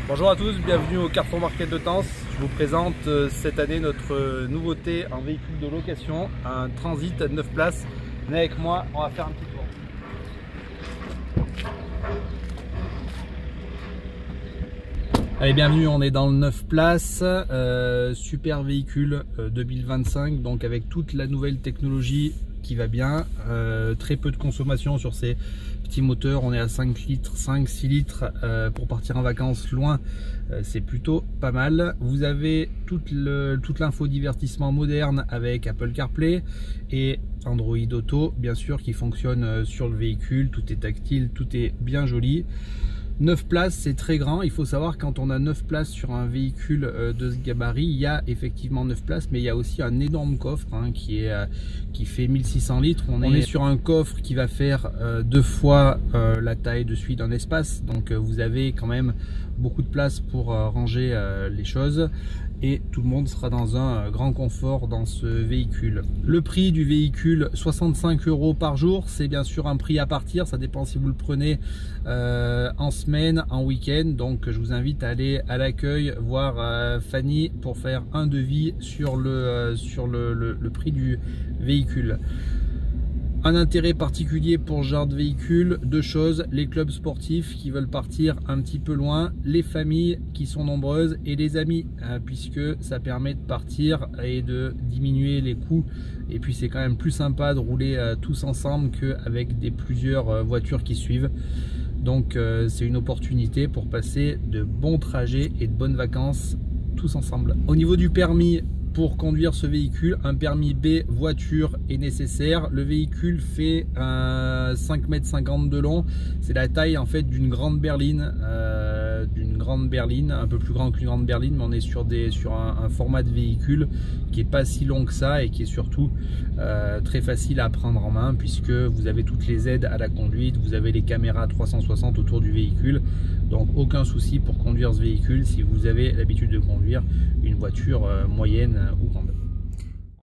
Bonjour à tous, bienvenue au Carrefour Market de Tence. Je vous présente cette année notre nouveauté en véhicule de location, un Transit 9 places. Venez avec moi, on va faire un petit tour. Allez, bienvenue, on est dans le 9 places, super véhicule 2025, donc avec toute la nouvelle technologie qui va bien, très peu de consommation sur ces petits moteurs, on est à 5 litres, 5-6 litres pour partir en vacances loin, c'est plutôt pas mal. Vous avez toute l'infodivertissement moderne avec Apple CarPlay et Android Auto, bien sûr, qui fonctionne sur le véhicule, tout est tactile, tout est bien joli. 9 places, c'est très grand. Il faut savoir, quand on a 9 places sur un véhicule de ce gabarit, il y a effectivement 9 places, mais il y a aussi un énorme coffre qui fait 1600 litres. On est sur un coffre qui va faire 2 fois la taille de celui d'un espace. Donc vous avez quand même beaucoup de place pour ranger les choses. Et tout le monde sera dans un grand confort dans ce véhicule. Le prix du véhicule, 65 € par jour. C'est bien sûr un prix à partir, ça dépend si vous le prenez en semaine, en week-end. Donc je vous invite à aller à l'accueil voir Fanny pour faire un devis sur le prix du véhicule. Un intérêt particulier pour ce genre de véhicule, deux choses: les clubs sportifs qui veulent partir un petit peu loin, les familles qui sont nombreuses et les amis, puisque ça permet de partir et de diminuer les coûts. Et puis c'est quand même plus sympa de rouler tous ensemble qu'avec plusieurs voitures qui suivent. Donc c'est une opportunité pour passer de bons trajets et de bonnes vacances tous ensemble. Au niveau du permis, pour conduire ce véhicule, un permis B voiture est nécessaire. Le véhicule fait 5,50 m de long. C'est la taille en fait d'une grande berline, un peu plus grand qu'une grande berline, mais on est sur un format de véhicule qui est pas si long que ça et qui est surtout très facile à prendre en main, puisque vous avez toutes les aides à la conduite, vous avez les caméras 360 autour du véhicule, donc aucun souci pour conduire ce véhicule si vous avez l'habitude de conduire une voiture moyenne ou grande.